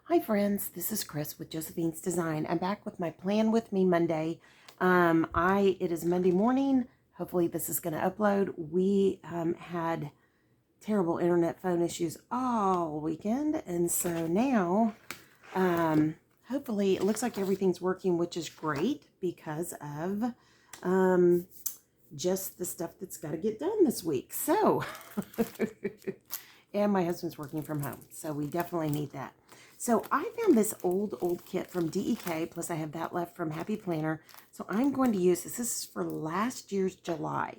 Hi friends, this is Chris with Josephine's Design. I'm back with my Plan With Me Monday. It is Monday morning. Hopefully this is going to upload. We had terrible internet phone issues all weekend, and so now hopefully it looks like everything's working, which is great because of just the stuff that's got to get done this week. So, and my husband's working from home, so we definitely need that. So I found this old kit from DEK, plus I have that left from Happy Planner. So I'm going to use this. This is for last year's July.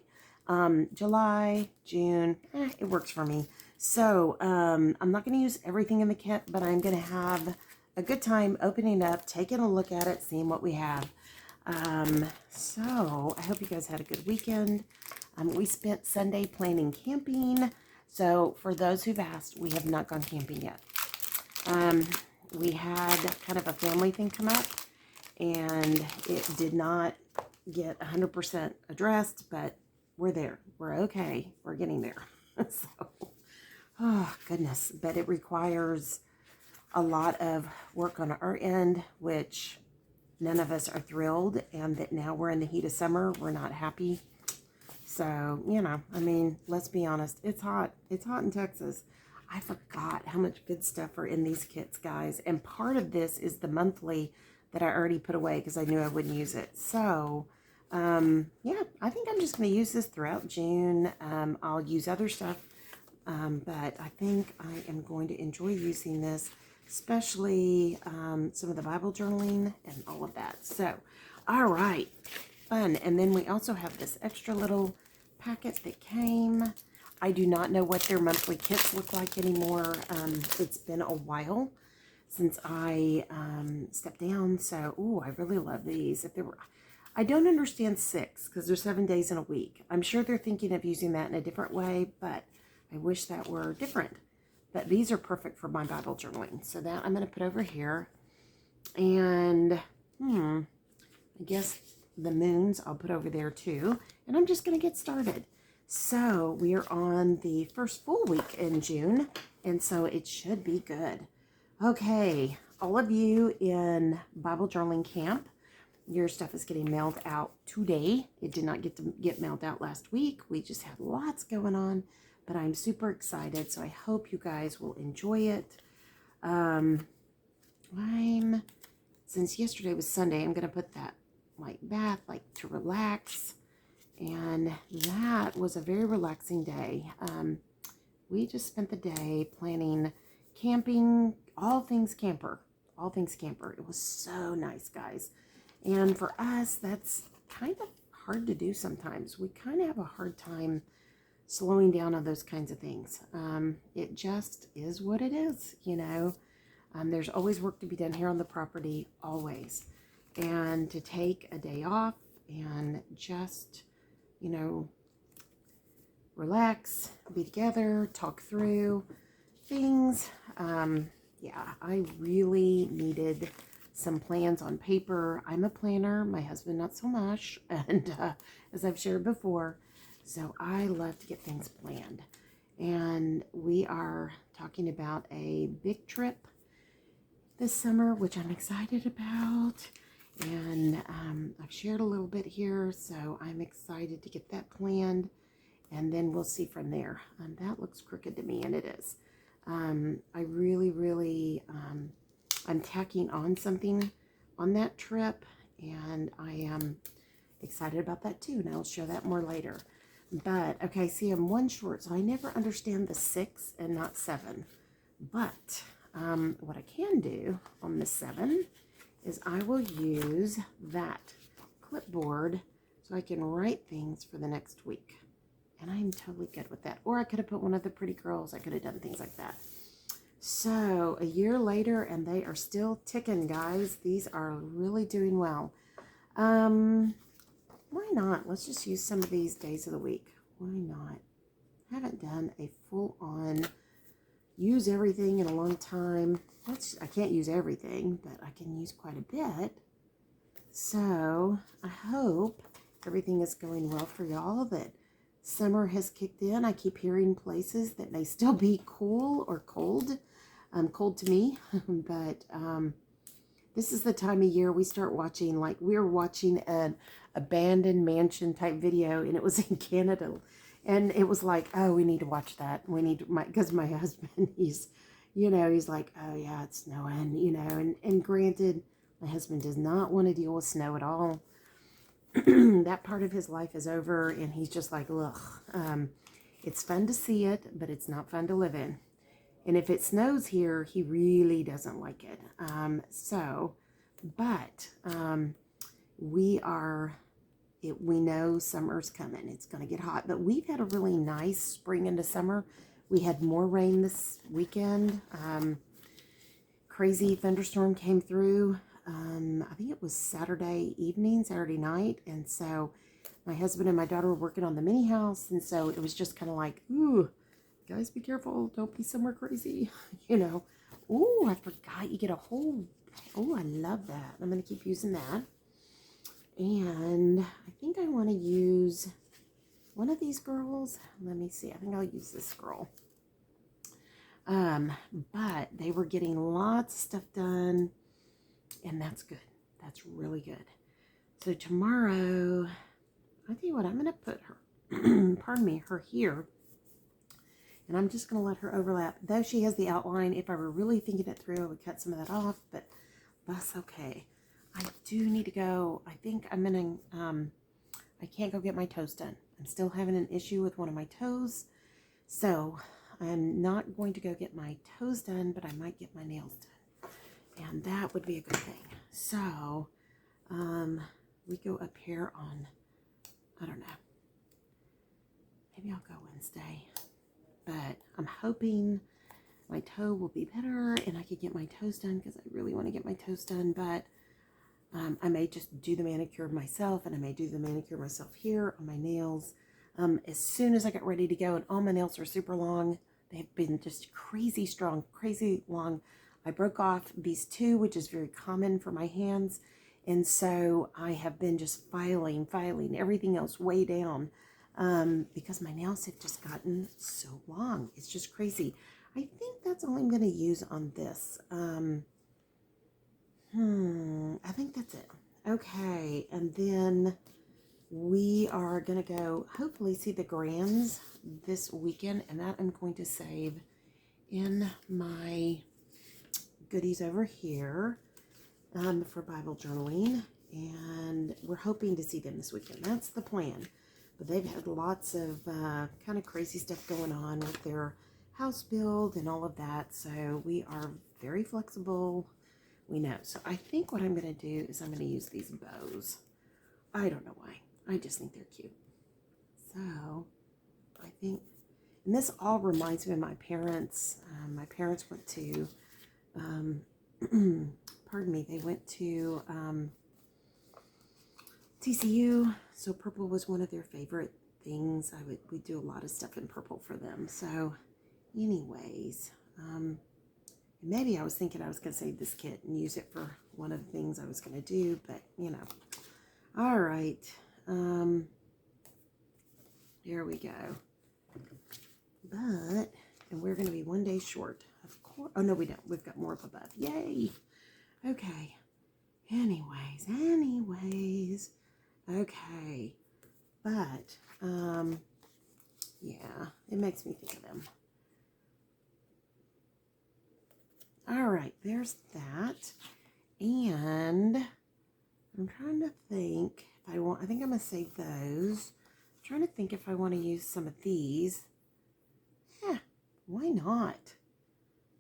July, June, it works for me. So I'm not going to use everything in the kit, but I'm going to have a good time opening up, taking a look at it, seeing what we have. So I hope you guys had a good weekend. We spent Sunday planning camping. So for those who've asked, we have not gone camping yet. We had kind of a family thing come up, and it did not get 100% addressed, but we're there. We're okay. We're getting there. So, oh goodness, but it requires a lot of work on our end, which none of us are thrilled, and that now we're in the heat of summer, we're not happy. So, I mean, let's be honest. It's hot. It's hot in Texas. I forgot how much good stuff are in these kits, guys. And part of this is the monthly that I already put away because I knew I wouldn't use it. So, yeah, I think I'm just going to use this throughout June. I'll use other stuff, but I think I am going to enjoy using this, especially some of the Bible journaling and all of that. So, all right, fun. And then we also have this extra little packet that came. I do not know what their monthly kits look like anymore. It's been a while since I stepped down. So, ooh, I really love these. I don't understand 6 because there's 7 days in a week. I'm sure they're thinking of using that in a different way, but I wish that were different. But these are perfect for my Bible journaling. So that I'm going to put over here. And, I guess the moons I'll put over there too. And I'm just going to get started. So we are on the first full week in June, and so it should be good. Okay, all of you in Bible journaling camp, your stuff is getting mailed out today. It did not get mailed out last week. We just had lots going on, but I'm super excited, so I hope you guys will enjoy it. Since yesterday was Sunday, I'm going to put that like bath, like to relax. And that was a very relaxing day. We just spent the day planning camping, all things camper. It was so nice, guys. And for us, that's kind of hard to do sometimes. We kind of have a hard time slowing down on those kinds of things. It just is what it is, There's always work to be done here on the property, always. And to take a day off and just relax, be together, talk through things. Yeah, I really needed some plans on paper. I'm a planner, my husband not so much, and as I've shared before, so I love to get things planned. And we are talking about a big trip this summer, which I'm excited about. And I've shared a little bit here, so I'm excited to get that planned, and then we'll see from there. That looks crooked to me, and it is. I really, I'm tacking on something on that trip, and I am excited about that too, and I'll share that more later. But, okay, see, I'm one short, so I never understand the 6 and not 7. But what I can do on the 7 is I will use that clipboard so I can write things for the next week. And I'm totally good with that. Or I could have put one of the pretty girls. I could have done things like that. So a year later, and they are still ticking, guys. These are really doing well. Why not? Let's just use some of these days of the week. Why not? I haven't done a full-on use everything in a long time. I can't use everything, but I can use quite a bit. So I hope everything is going well for y'all, that summer has kicked in. I keep hearing places that may still be cool or cold. cold to me, but this is the time of year we start watching, like we were watching an abandoned mansion type video, and it was in Canada. And it was like, oh, we need to watch that. We need to, because my husband, he's like, oh yeah, it's snowing, and granted, my husband does not want to deal with snow at all. That part of his life is over, and he's just like, ugh. It's fun to see it, but it's not fun to live in. And if it snows here, he really doesn't like it. But we know summer's coming. It's going to get hot. But we've had a really nice spring into summer. We had more rain this weekend. Crazy thunderstorm came through. I think it was Saturday evening, Saturday night. And so my husband and my daughter were working on the mini house. And so it was just kind of like, ooh, guys, be careful. Don't be somewhere crazy, Ooh, I forgot you get a whole, oh, I love that. I'm going to keep using that. And I think I want to use one of these girls. Let me see. I think I'll use this girl. But they were getting lots of stuff done, and that's good. That's really good. So tomorrow, I tell you what, I'm going to put her, pardon me, her here. And I'm just going to let her overlap. Though she has the outline, if I were really thinking it through, I would cut some of that off, but that's okay. I do need to go. I think I'm going to, I can't go get my toes done. I'm still having an issue with one of my toes. So I'm not going to go get my toes done, but I might get my nails done. And that would be a good thing. So we go up here on, I don't know. Maybe I'll go Wednesday. But I'm hoping my toe will be better and I could get my toes done because I really want to get my toes done. But I may just do the manicure myself, and I may do the manicure myself here on my nails. As soon as I got ready to go, and all my nails are super long. They've been just crazy strong, crazy long. I broke off these two, which is very common for my hands. And so I have been just filing everything else way down. Because my nails have just gotten so long. It's just crazy. I think that's all I'm going to use on this. I think that's it. Okay, and then we are going to go hopefully see the Grands this weekend, and that I'm going to save in my goodies over here for Bible journaling, and we're hoping to see them this weekend. That's the plan. But they've had lots of kind of crazy stuff going on with their house build and all of that. So we are very flexible. We know. So I think what I'm going to do is I'm going to use these bows. I don't know why. I just think they're cute. So I think, and this all reminds me of my parents. My parents went to, pardon me, they went to TCU, so purple was one of their favorite things. We do a lot of stuff in purple for them. So anyways, maybe I was thinking I was going to save this kit and use it for one of the things I was going to do, but all right. Here we go. But, and we're going to be one day short, of course. Oh, no, we don't. We've got more up above. Yay. Okay. Anyways. Okay. But, yeah, it makes me think of them. All right, there's that. And I'm trying to think if I think I'm going to save those. I'm trying to think if I want to use some of these. Yeah, why not?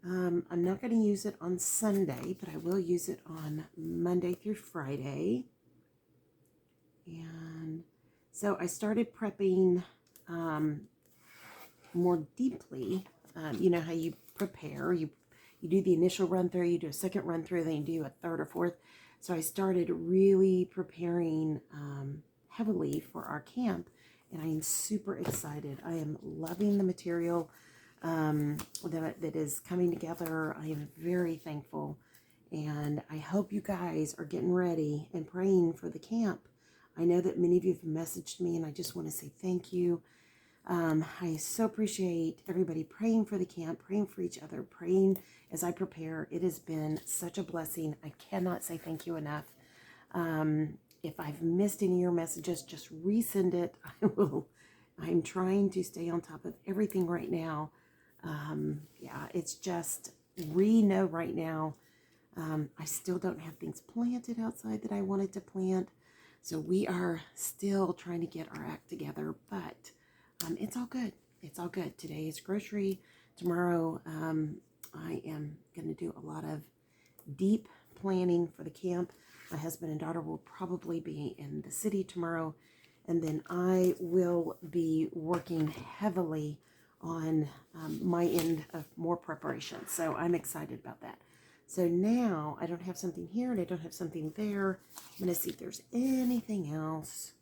I'm not going to use it on Sunday, but I will use it on Monday through Friday. And so I started prepping more deeply. You know how you prepare. You do the initial run through, you do a second run through, then you do a third or fourth. So I started really preparing heavily for our camp, and I am super excited. I am loving the material that is coming together. I am very thankful, and I hope you guys are getting ready and praying for the camp. I know that many of you have messaged me, and I just want to say thank you. I so appreciate everybody praying for the camp, praying for each other, praying as I prepare. It has been such a blessing. I cannot say thank you enough. If I've missed any of your messages, just resend it. I will. I'm trying to stay on top of everything right now. Yeah, it's just, we know right now, I still don't have things planted outside that I wanted to plant. So we are still trying to get our act together, but it's all good. It's all good. Today is grocery. Tomorrow, I am going to do a lot of deep planning for the camp. My husband and daughter will probably be in the city tomorrow, and then I will be working heavily on my end of more preparation. So I'm excited about that. So now I don't have something here and I don't have something there. I'm going to see if there's anything else.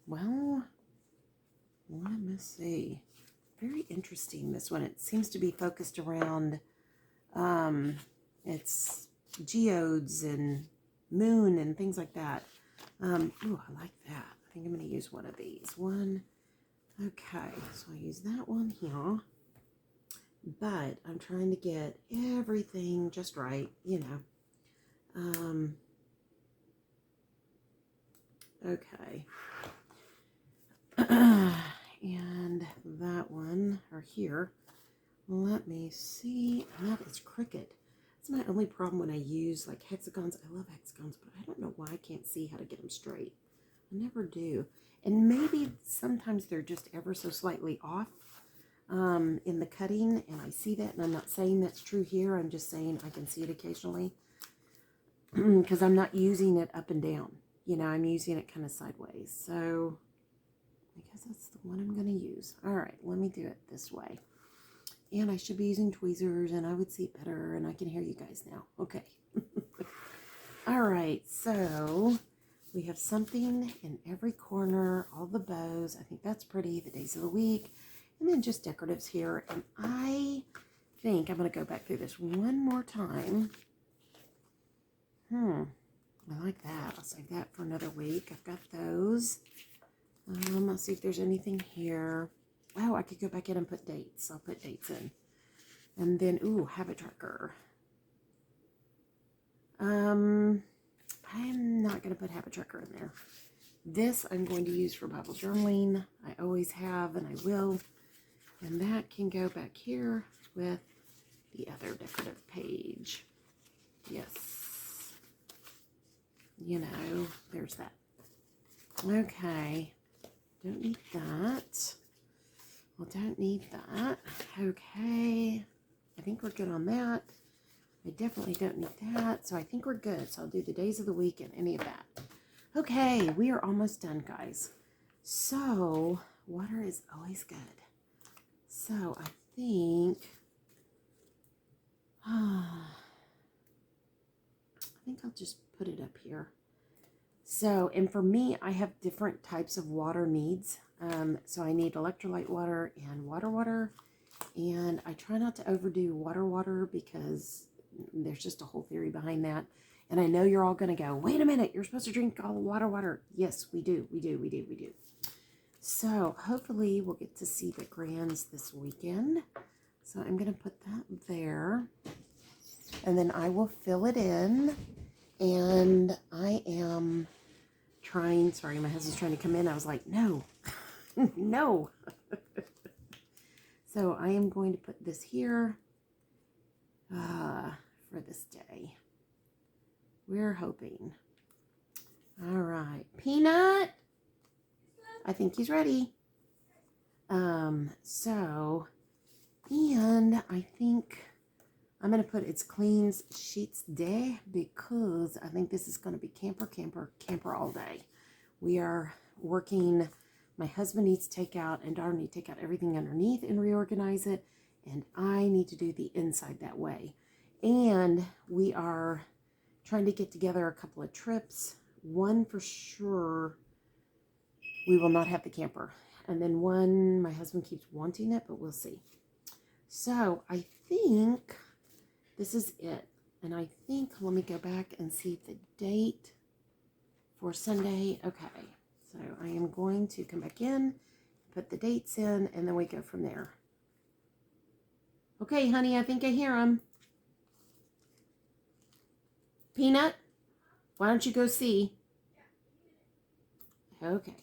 Well, let me see. Very interesting, this one. It seems to be focused around, it's geodes and moon and things like that. Ooh, I like that. I think I'm going to use one of these. One. Okay, so I use that one here. But I'm trying to get everything just right, you know. Okay. And that one, or here, let me see. That is crooked. That's my only problem when I use like hexagons. I love hexagons, but I don't know why I can't see how to get them straight. I never do. And maybe sometimes they're just ever so slightly off in the cutting, and I see that, and I'm not saying that's true here. I'm just saying I can see it occasionally because I'm not using it up and down. You know, I'm using it kind of sideways. So I guess that's the one I'm going to use. All right, let me do it this way. And I should be using tweezers, and I would see it better, and I can hear you guys now. Okay. All right, so we have something in every corner, all the bows. I think that's pretty, the days of the week, and then just decoratives here. And I think I'm going to go back through this one more time. I like that. I'll save that for another week. I've got those. Let's see if there's anything here. Oh, I could go back in and put dates. I'll put dates in. And then, ooh, habit tracker. I'm not going to put habit tracker in there. This I'm going to use for Bible journaling. I always have, and I will. And that can go back here with the other decorative page. Yes. You know, there's that. Okay. Don't need that. Well, don't need that. Okay. I think we're good on that. I definitely don't need that. So I think we're good. So I'll do the days of the week and any of that. Okay. We are almost done, guys. So water is always good. So I think... I think I'll just put it up here. So, and for me, I have different types of water needs. So I need electrolyte water and water. And I try not to overdo water because there's just a whole theory behind that. And I know you're all going to go, wait a minute, you're supposed to drink all the water. Yes, we do. So hopefully we'll get to see the grands this weekend. So I'm going to put that there. And then I will fill it in. And I am trying, sorry, my husband's trying to come in. I was like, no, no. So I am going to put this here for this day. We're hoping. All right. Peanut. I think he's ready. So, and I think I'm going to put it's cleans sheets day because I think this is going to be camper all day. We are working. My husband needs to take out and daughter need to take out everything underneath and reorganize it. And I need to do the inside that way. And we are trying to get together a couple of trips. One for sure, we will not have the camper. And then one, my husband keeps wanting it, but we'll see. So I think this is it. And I think, let me go back and see the date for Sunday. Okay. So I am going to come back in, put the dates in, and then we go from there. Okay, honey, I think I hear them. Peanut, why don't you go see? Okay.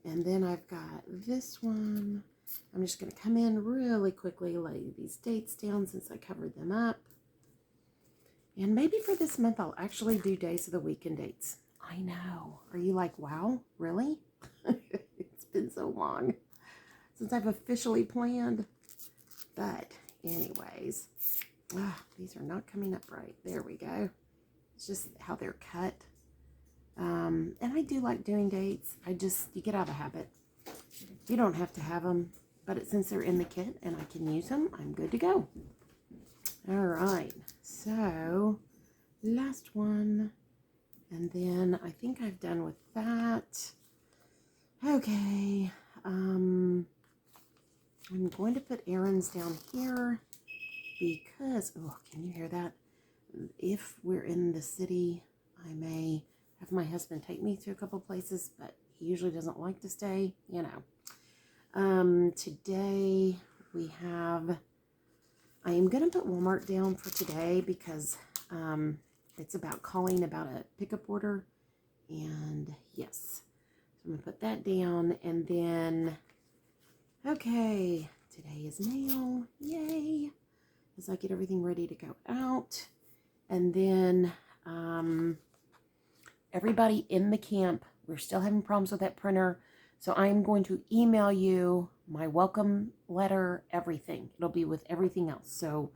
And then I've got this one. I'm just going to come in really quickly, lay these dates down since I covered them up. And maybe for this month, I'll actually do days of the week and dates. I know. Are you like, wow, really? It's been so long since I've officially planned. But anyways, these are not coming up right. There we go. It's just how they're cut. And I do like doing dates. You get out of the habit. You don't have to have them, but since they're in the kit and I can use them, I'm good to go. All right, so last one, and then I think I've done with that. Okay, I'm going to put errands down here because, oh, can you hear that? If we're in the city, I may have my husband take me to a couple places, but he usually doesn't like to stay, you know. Today we have, I am going to put Walmart down for today because it's about calling about a pickup order. And yes, so I'm going to put that down. And then, okay, today is mail. Yay. As I get everything ready to go out. And then everybody in the camp, we're still having problems with that printer. So I'm going to email you my welcome letter, everything. It'll be with everything else. So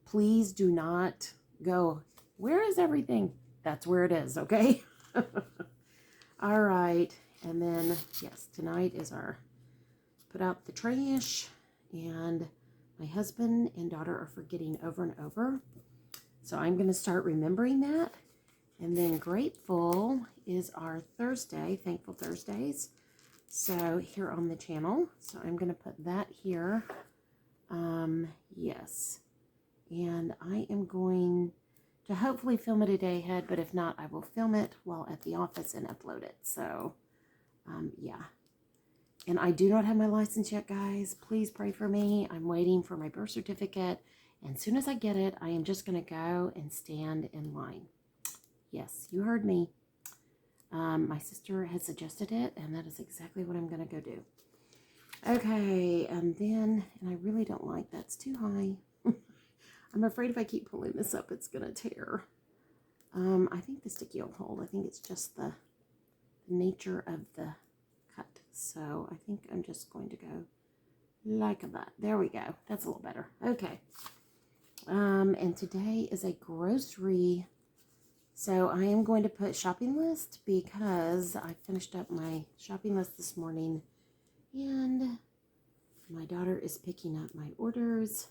please do not go, where is everything? That's where it is, okay? All right. And then, yes, tonight is our put out the trash. And my husband and daughter are forgetting over and over. So I'm going to start remembering that. And then grateful is our Thursday, Thankful Thursdays. So here on the channel. So I'm going to put that here. Yes. And I am going to hopefully film it a day ahead, but if not, I will film it while at the office and upload it. So, yeah. And I do not have my license yet, guys. Please pray for me. I'm waiting for my birth certificate. And as soon as I get it, I am just going to go and stand in line. Yes, you heard me. My sister has suggested it, and that is exactly what I'm going to go do. Okay, and then, and I really don't like that's too high. I'm afraid if I keep pulling this up, it's going to tear. I think the sticky will hold. I think it's just the nature of the cut. So I think I'm just going to go like that. There we go. That's a little better. Okay. And today is a grocery. So I am going to put shopping list because I finished up my shopping list this morning and my daughter is picking up my orders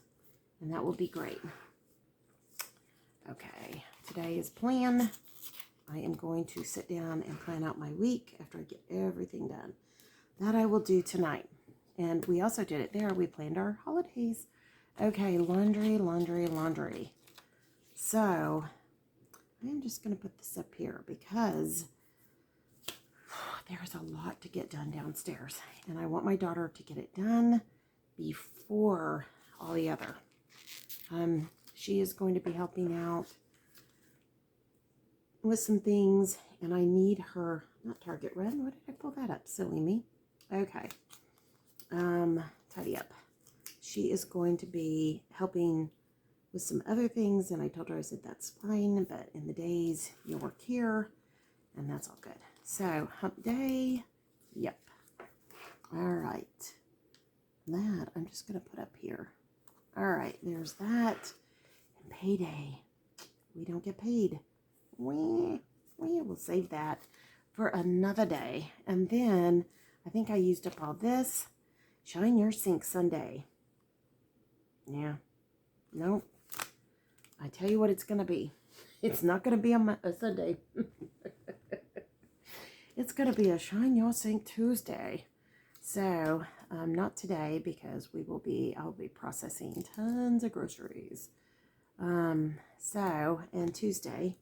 and that will be great. Okay, today is plan. I am going to sit down and plan out my week after I get everything done. That I will do tonight. And we also did it there. We planned our holidays. Okay, laundry, laundry, laundry. So I'm just going to put this up here because there's a lot to get done downstairs. And I want my daughter to get it done before all the other. She is going to be helping out with some things. And I need her, not Target Run. What did I pull that up? Silly me. Okay. Tidy up. She is going to be helping with some other things, and I told her, I said, that's fine, but in the days you work here, and that's all good. So, hump day, yep. All right. That I'm just going to put up here. All right, there's that. And payday. We don't get paid. We will save that for another day. And then, I think I used up all this. Shine Your Sink Sunday. Yeah. Nope. I tell you what it's going to be. It's not going to be a Sunday. It's going to be a Shine Your Sink Tuesday. So, not today because I'll be processing tons of groceries. And Tuesday.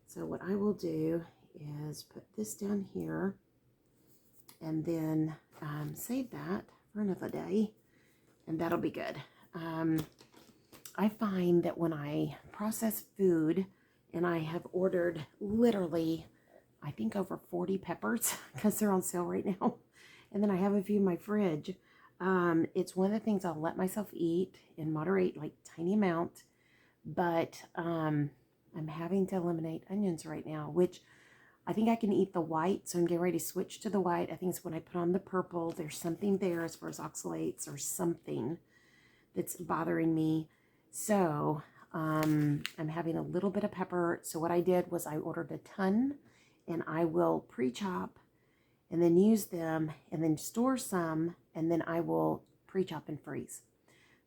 So what I will do is put this down here. And then save that for another day, and that'll be good. I find that when I process food, and I have ordered literally, I think over 40 peppers because they're on sale right now, and then I have a few in my fridge. It's one of the things I'll let myself eat in moderate, like tiny amount, but I'm having to eliminate onions right now, which I think I can eat the white, so I'm getting ready to switch to the white. I think it's when I put on the purple, there's something there as far as oxalates or something that's bothering me. So I'm having a little bit of pepper. So what I did was I ordered a ton, and I will pre-chop and then use them and then store some, and then I will pre-chop and freeze.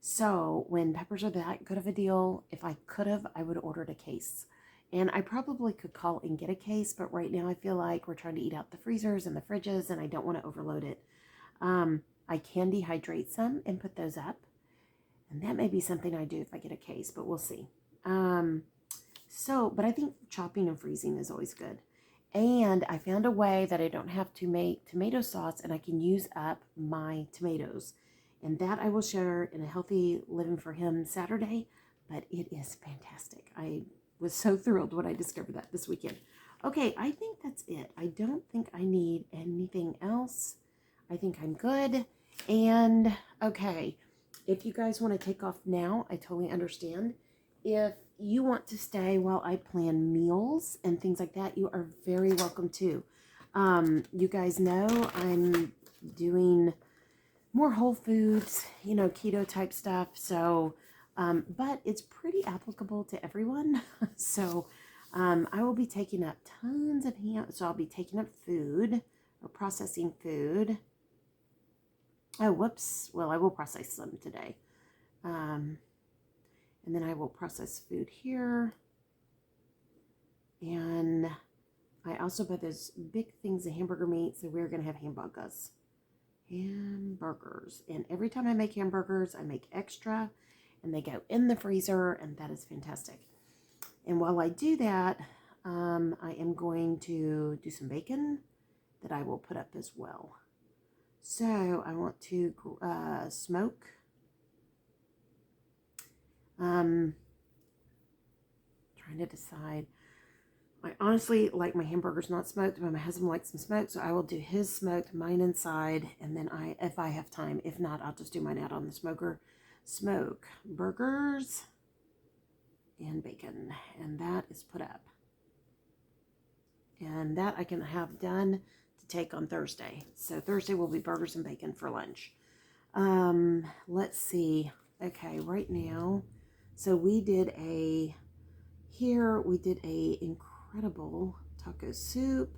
So when peppers are that good of a deal, if I could have, I would have ordered a case. And I probably could call and get a case, but right now I feel like we're trying to eat out the freezers and the fridges, and I don't want to overload it. I can dehydrate some and put those up. And that may be something I do if I get a case, but we'll see. But I think chopping and freezing is always good. And I found a way that I don't have to make tomato sauce, and I can use up my tomatoes. And that I will share in a Healthy Living for Him Saturday, but it is fantastic. I was so thrilled when I discovered that this weekend. Okay, I think that's it. I don't think I need anything else. I think I'm good. And okay, if you guys want to take off now, I totally understand. If you want to stay while I plan meals and things like that, you are very welcome to. You guys know I'm doing more whole foods, keto type stuff. So, but it's pretty applicable to everyone. So, I will be taking up tons of so I'll be taking up food or processing food. Oh, whoops. Well, I will process some today. And then I will process food here. And I also buy those big things of hamburger meat. So we're going to have hamburgers. And every time I make hamburgers, I make extra. And they go in the freezer. And that is fantastic. And while I do that, I am going to do some bacon that I will put up as well. So I want to smoke. Trying to decide. I honestly like my hamburgers not smoked, but my husband likes them smoked, so I will do his smoked, mine inside, and then if I have time. If not, I'll just do mine out on the smoker. Smoke burgers and bacon, and that is put up. And that I can have done to take on Thursday. So Thursday will be burgers and bacon for lunch. Let's see. Okay, right now, so we did a incredible taco soup,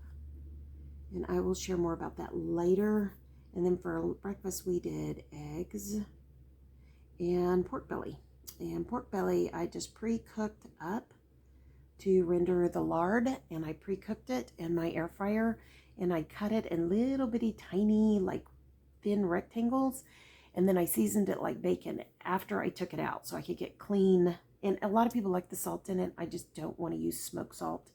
and I will share more about that later. And then for breakfast, we did eggs and pork belly. And pork belly, I just pre-cooked up to render the lard, and I pre-cooked it in my air fryer, and I cut it in little bitty tiny, like thin rectangles, and then I seasoned it like bacon after I took it out so I could get clean. And a lot of people like the salt in it. I just don't want to use smoked salt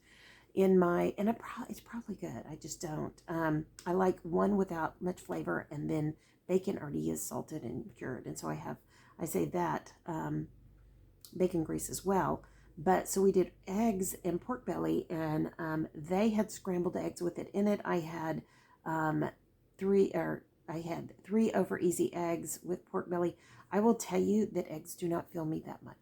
in my, and it's probably good. I just don't. I like one without much flavor, and then bacon already is salted and cured, and so I save that bacon grease as well. But so we did eggs and pork belly, and they had scrambled eggs with it in it. I had three over easy eggs with pork belly. I will tell you that eggs do not fill me that much,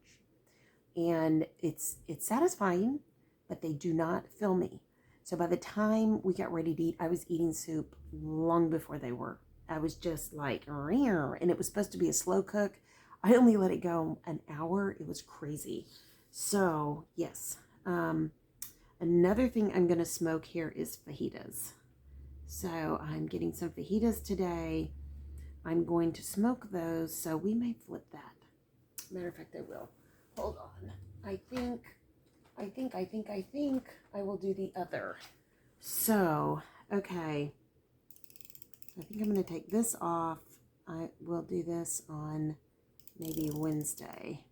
and it's satisfying, but they do not fill me. So by the time we got ready to eat, I was eating soup long before they were. I was just like, and it was supposed to be a slow cook. I only let it go an hour. It was crazy. So, yes. Another thing I'm going to smoke here is fajitas. So, I'm getting some fajitas today. I'm going to smoke those, so we may flip that. Matter of fact, I will. Hold on. I think I will do the other. So, okay. I think I'm going to take this off. I will do this on maybe Wednesday.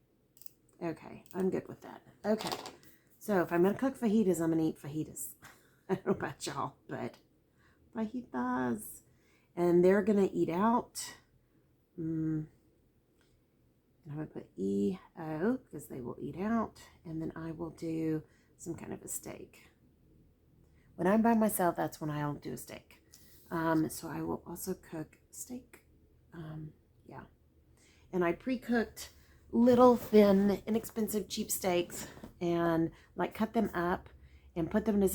Okay, I'm good with that. Okay, so if I'm going to cook fajitas, I'm going to eat fajitas. I don't know about y'all, but fajitas. And they're going to eat out. And I'm going to put E-O because they will eat out. And then I will do some kind of a steak. When I'm by myself, that's when I'll do a steak. So I will also cook steak. Yeah. And I pre-cooked little thin, inexpensive, cheap steaks and like cut them up and put them in a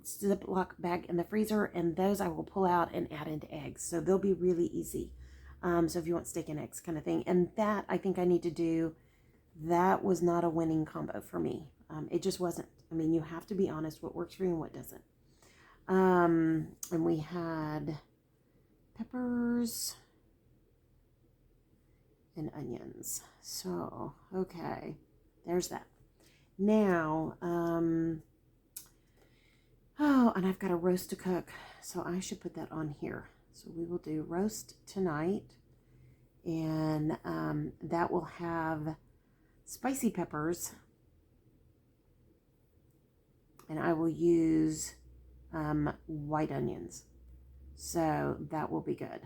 Ziploc bag in the freezer. And those I will pull out and add into eggs. So they'll be really easy. So if you want steak and eggs kind of thing. And that I think I need to do. That was not a winning combo for me. It just wasn't. I mean, you have to be honest what works for you and what doesn't. And we had peppers and onions. So, okay, there's that. Now, oh, and I've got a roast to cook, so I should put that on here. So we will do roast tonight, and that will have spicy peppers, and I will use white onions. So that will be good.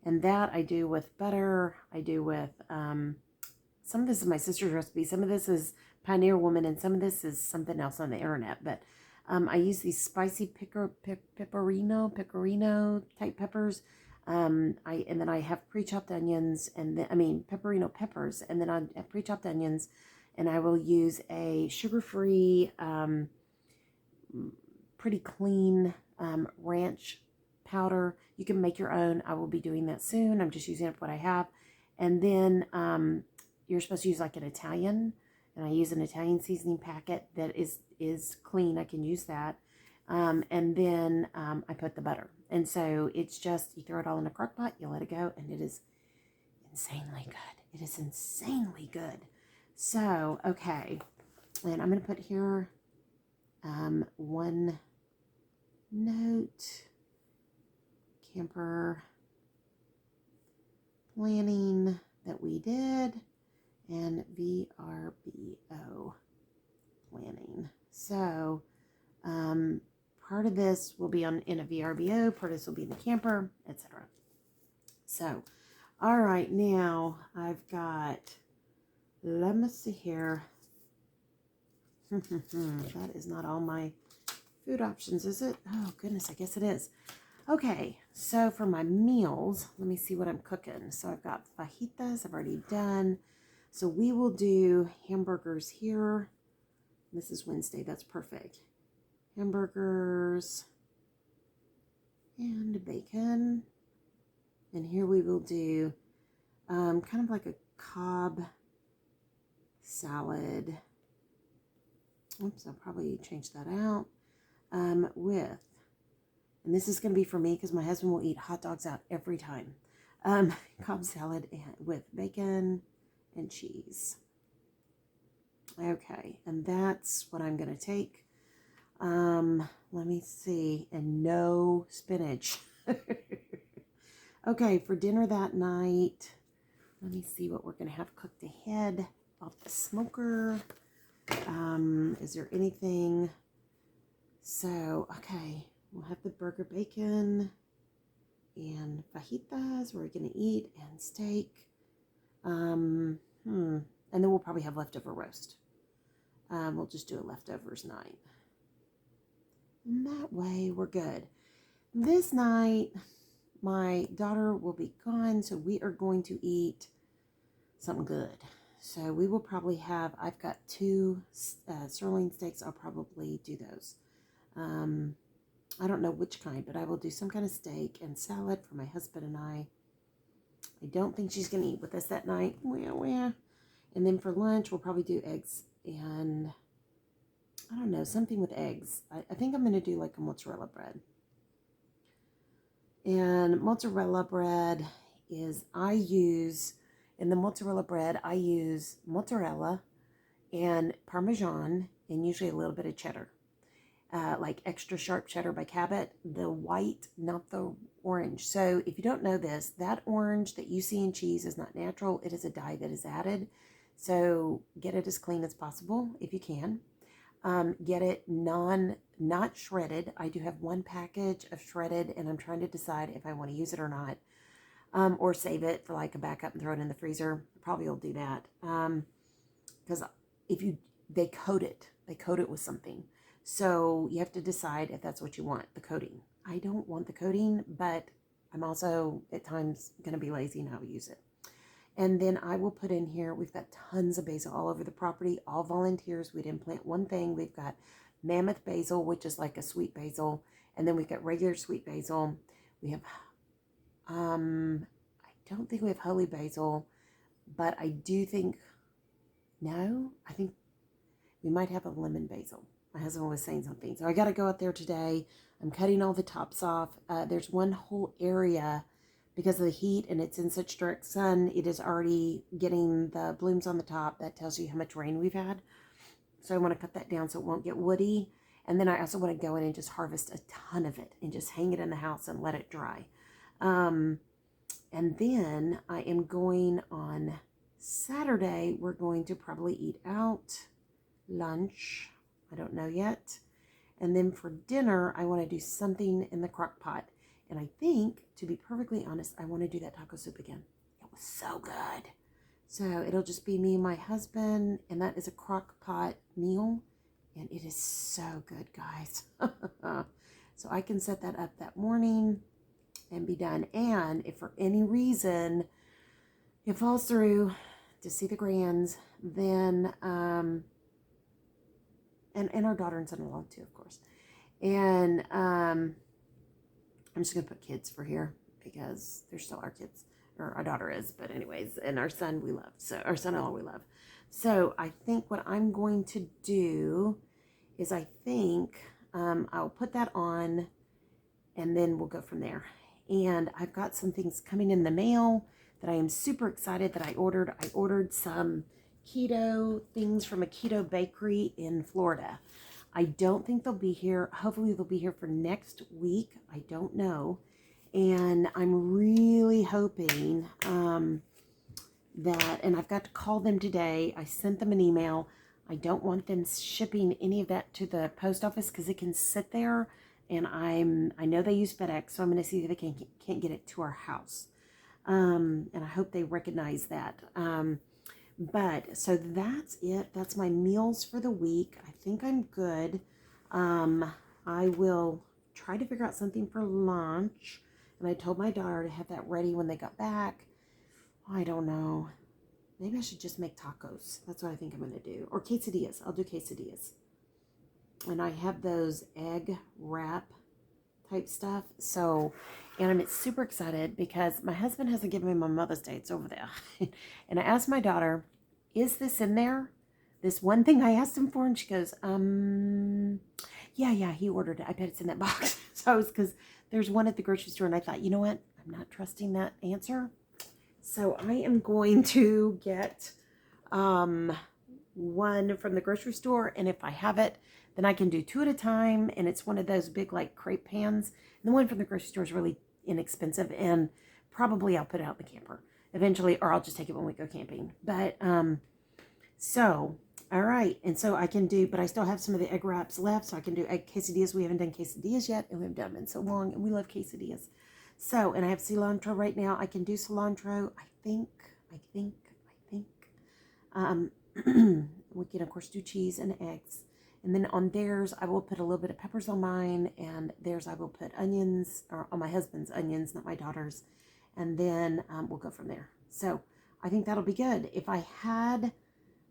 And that I do with butter. I do with, some of this is my sister's recipe. Some of this is Pioneer Woman, and some of this is something else on the internet. But I use these spicy pecorino type peppers. And then I have pre-chopped onions, and then, pecorino peppers. And then I have pre-chopped onions, and I will use a sugar-free, pretty clean ranch powder. You can make your own. I will be doing that soon. I'm just using up what I have. And then you're supposed to use like an Italian, and I use an Italian seasoning packet that is clean. I can use that. And then I put the butter. And so it's just, you throw it all in a crock pot, you let it go, and it is insanely good. It is insanely good. So, okay. And I'm going to put here one note, camper planning that we did, and VRBO planning. So part of this will be in a VRBO, part of this will be in the camper, etc. So, all right, now I've got, let me see here. That is not all my food options, is it? Oh, goodness, I guess it is. Okay, so for my meals, let me see what I'm cooking. So I've got fajitas I've already done. So we will do hamburgers here. This is Wednesday, that's perfect. Hamburgers and bacon. And here we will do kind of like a Cobb salad. Oops, I'll probably change that out. With, and this is going to be for me because my husband will eat hot dogs out every time. Cobb salad with bacon and cheese. Okay, and that's what I'm going to take. Let me see, and no spinach. Okay, for dinner that night, let me see what we're going to have cooked ahead off the smoker. Is there anything? So, okay, we'll have the burger bacon and fajitas we're going to eat, and steak. And then we'll probably have leftover roast. We'll just do a leftovers night. And that way we're good. This night, my daughter will be gone, so we are going to eat something good. So we will probably have, I've got 2 sirloin steaks. I'll probably do those. I don't know which kind, but I will do some kind of steak and salad for my husband and I. I don't think she's going to eat with us that night. And then for lunch, we'll probably do eggs and, I don't know, something with eggs. I think I'm going to do like a mozzarella bread. And mozzarella bread is, in the mozzarella bread, I use mozzarella and Parmesan and usually a little bit of cheddar. Like extra sharp cheddar by Cabot, the white, not the orange. So if you don't know this, that orange that you see in cheese is not natural. It is a dye that is added. So get it as clean as possible if you can. Get it not shredded. I do have one package of shredded, and I'm trying to decide if I want to use it or not, or save it for like a backup and throw it in the freezer. Probably will do that. Because if you they coat it with something, so you have to decide if that's what you want, the coating. I don't want the coating, but I'm also at times going to be lazy and I'll use it. And then I will put in here, we've got tons of basil all over the property, all volunteers. We didn't plant one thing. We've got mammoth basil, which is like a sweet basil. And then we've got regular sweet basil. We have, I don't think we have holy basil, but I do think, no, I think we might have a lemon basil. My husband was saying something. So I got to go out there today. I'm cutting all the tops off. There's one whole area because of the heat and it's in such direct sun, it is already getting the blooms on the top. That tells you how much rain we've had. So I want to cut that down so it won't get woody. And then I also want to go in and just harvest a ton of it and just hang it in the house and let it dry. And then I am going on Saturday, we're going to probably eat out lunch. I don't know yet. And then for dinner, I want to do something in the crock pot. And I think, to be perfectly honest, I want to do that taco soup again. It was so good. So it'll just be me and my husband, and that is a crock pot meal. And it is so good, guys. So I can set that up that morning and be done. And if for any reason it falls through to see the grands, then, and our daughter and son-in-law too, of course. And, I'm just going to put kids for here because they're still our kids, or our daughter is, but anyways, and our son we love, so our son-in-law we love. So I think what I'm going to do is I think I'll put that on and then we'll go from there. And I've got some things coming in the mail that I am super excited that I ordered. I ordered some keto things from a keto bakery in Florida. I don't think they'll be here. Hopefully they'll be here for next week. I don't know. And I'm really hoping that, and I've got to call them today. I sent them an email. I don't want them shipping any of that to the post office because it can sit there. And I know they use FedEx, so I'm going to see if they can't get it to our house. And I hope they recognize that. But so that's it. That's my meals for the week. I think I'm good. I will try to figure out something for lunch. And I told my daughter to have that ready when they got back. I don't know. Maybe I should just make tacos. That's what I think I'm going to do. Or quesadillas. I'll do quesadillas. And I have those egg wrap type stuff. So, and I'm super excited because my husband hasn't given me my Mother's Day. It's over there. And I asked my daughter, is this in there? This one thing I asked him for, and she goes, yeah, he ordered it. I bet it's in that box. So I was, because there's one at the grocery store, and I thought, you know what? I'm not trusting that answer. So I am going to get one from the grocery store, and if I have it, then I can do 2 at a time, and it's one of those big like crepe pans. And the one from the grocery store is really inexpensive, and probably I'll put it out in the camper eventually, or I'll just take it when we go camping. But so all right, and so I can do, but I still have some of the egg wraps left, so I can do egg quesadillas. We haven't done quesadillas yet, and we haven't done them in so long, and we love quesadillas. So, and I have cilantro right now. I can do cilantro. I think. We can of course do cheese and eggs. And then on theirs, I will put a little bit of peppers on mine, and theirs I will put onions, or on my husband's onions, not my daughter's. And then we'll go from there. So I think that'll be good. If I had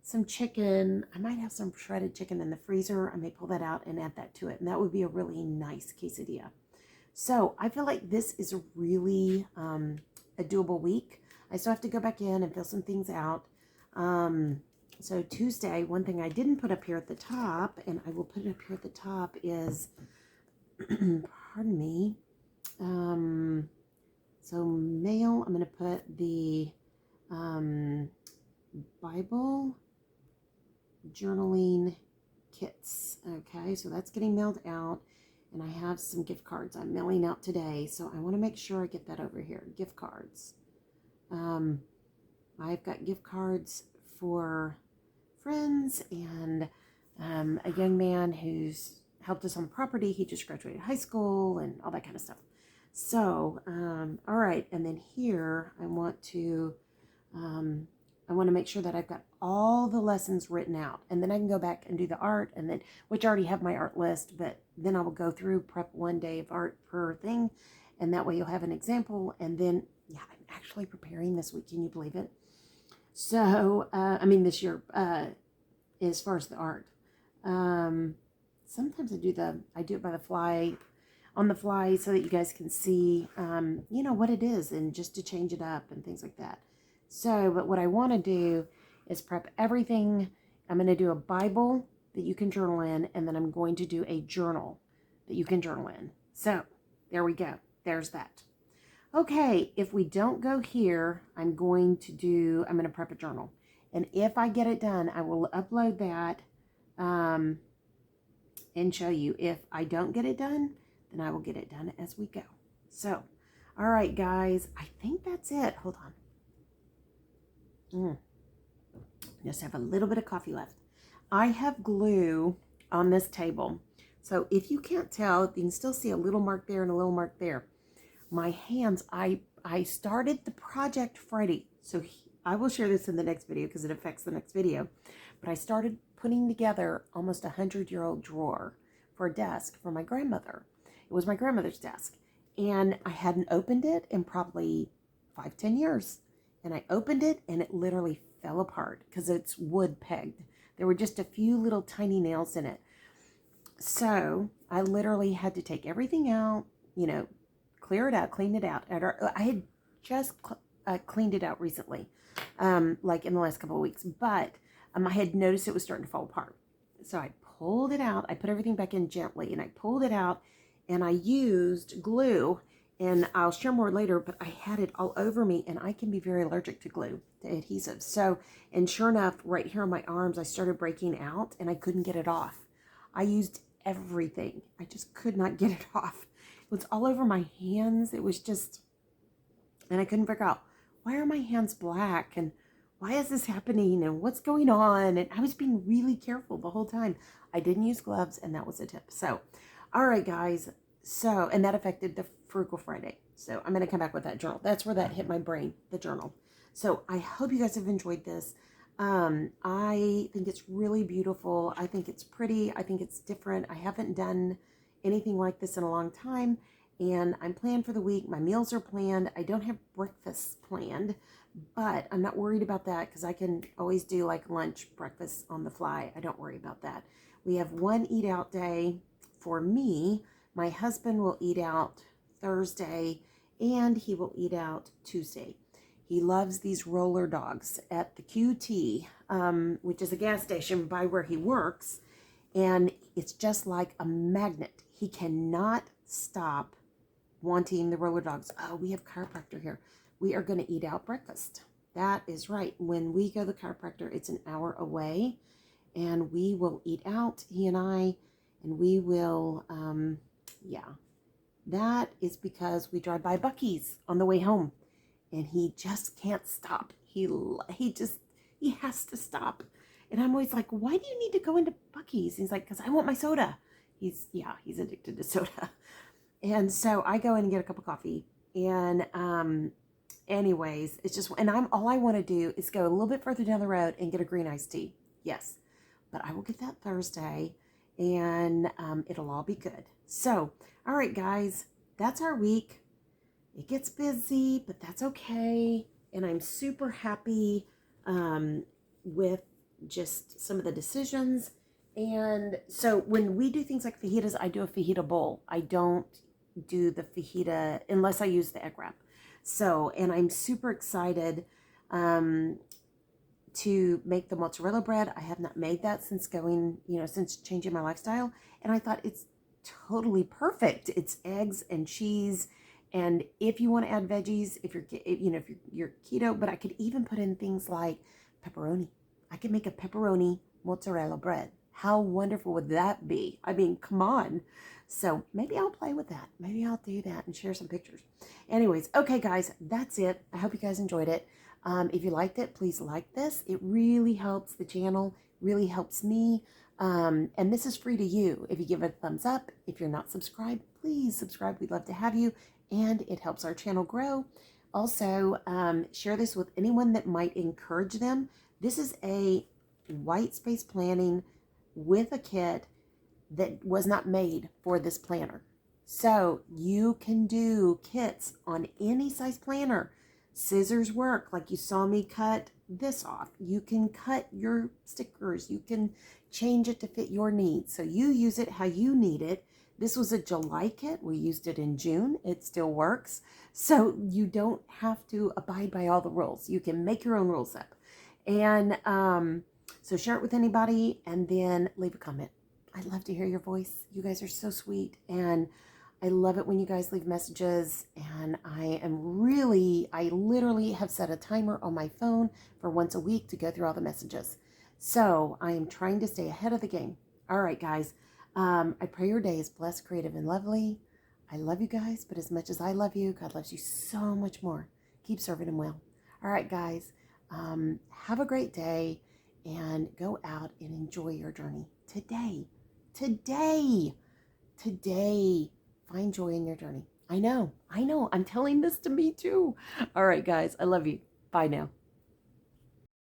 some chicken, I might have some shredded chicken in the freezer. I may pull that out and add that to it. And that would be a really nice quesadilla. So I feel like this is a really a doable week. I still have to go back in and fill some things out. So Tuesday, one thing I didn't put up here at the top, and I will put it up here at the top, is, pardon me, so mail, I'm going to put the Bible journaling kits. Okay, so that's getting mailed out, and I have some gift cards I'm mailing out today, so I want to make sure I get that over here. Gift cards. I've got gift cards for friends, and a young man who's helped us on property. He just graduated high school and all that kind of stuff. So, all right. And then here I want to make sure that I've got all the lessons written out, and then I can go back and do the art, and then, which I already have my art list, but then I will go through, prep one day of art per thing. And that way you'll have an example. And then, yeah, I'm actually preparing this week. Can you believe it? So, this year, as far as the art, sometimes I do it on the fly, so that you guys can see, what it is, and just to change it up and things like that. So, but what I want to do is prep everything. I'm going to do a Bible that you can journal in, and then I'm going to do a journal that you can journal in. So, there we go. There's that. Okay, if we don't go here, I'm going to prep a journal. And if I get it done, I will upload that and show you. If I don't get it done, then I will get it done as we go. So, all right, guys, I think that's it. Hold on. Just have a little bit of coffee left. I have glue on this table. So if you can't tell, you can still see a little mark there and a little mark there. My hands, I started the project Friday. So I will share this in the next video because it affects the next video. But I started putting together almost 100-year-old drawer for a desk for my grandmother. It was my grandmother's desk. And I hadn't opened it in probably 5-10 years. And I opened it and it literally fell apart because it's wood pegged. There were just a few little tiny nails in it. So I literally had to take everything out, clear it out, clean it out. I had just cleaned it out recently, like in the last couple of weeks, but I had noticed it was starting to fall apart. So I pulled it out. I put everything back in gently, and I pulled it out, and I used glue. And I'll share more later, but I had it all over me, and I can be very allergic to glue, to adhesive. So, and sure enough, right here on my arms, I started breaking out, and I couldn't get it off. I used everything. I just could not get it off. It was all over my hands. It was just, and I couldn't figure out, why are my hands black? And why is this happening? And what's going on? And I was being really careful the whole time. I didn't use gloves, and that was a tip. So, all right, guys. So, and that affected the Frugal Friday. So I'm going to come back with that journal. That's where that hit my brain, the journal. So I hope you guys have enjoyed this. I think it's really beautiful. I think it's pretty. I think it's different. I haven't done anything like this in a long time. And I'm planned for the week. My meals are planned. I don't have breakfast planned, but I'm not worried about that because I can always do like lunch, breakfast on the fly. I don't worry about that. We have one eat out day for me. My husband will eat out Thursday, and he will eat out Tuesday. He loves these roller dogs at the QT, which is a gas station by where he works, and it's just like a magnet. He cannot stop wanting the roller dogs. Oh, we have chiropractor here. We are going to eat out breakfast. That is right. When we go to the chiropractor, it's an hour away, and we will eat out, he and I, and we will... that is because we drive by Buc-ee's on the way home, and he just can't stop. He has to stop. And I'm always like, why do you need to go into Buc-ee's? And he's like, because I want my soda. He's addicted to soda. And so I go in and get a cup of coffee. And anyways, it's just, and all I want to do is go a little bit further down the road and get a green iced tea. Yes. But I will get that Thursday, and it'll all be good. So, all right, guys, that's our week. It gets busy, but that's okay. And I'm super happy with just some of the decisions. And so when we do things like fajitas, I do a fajita bowl. I don't do the fajita unless I use the egg wrap. So, and I'm super excited to make the mozzarella bread. I have not made that since since changing my lifestyle. And I thought it's totally perfect. It's eggs and cheese. And if you want to add veggies, if you're keto, but I could even put in things like pepperoni. I could make a pepperoni mozzarella bread. How wonderful would that be? I mean, come on. So maybe I'll play with that. Maybe I'll do that and share some pictures. Anyways, okay, guys, that's it. I hope you guys enjoyed it. If you liked it, please like this. It really helps the channel, really helps me. And this is free to you. If you give it a thumbs up, if you're not subscribed, please subscribe. We'd love to have you, and it helps our channel grow. Also, share this with anyone that might encourage them. This is a white space planning with a kit that was not made for this planner. So you can do kits on any size planner. Scissors work, like you saw me cut this off. You can cut your stickers. You can change it to fit your needs. So you use it how you need it. This was a July kit. We used it in June. It still works. So you don't have to abide by all the rules. You can make your own rules up. And so share it with anybody and then leave a comment. I'd love to hear your voice. You guys are so sweet. And I love it when you guys leave messages. And I literally have set a timer on my phone for once a week to go through all the messages. So I am trying to stay ahead of the game. All right, guys. I pray your day is blessed, creative, and lovely. I love you guys, but as much as I love you, God loves you so much more. Keep serving Him well. All right, guys. Have a great day and go out and enjoy your journey today. Find joy in your journey. I know. I'm telling this to me too. All right, guys. I love you. Bye now.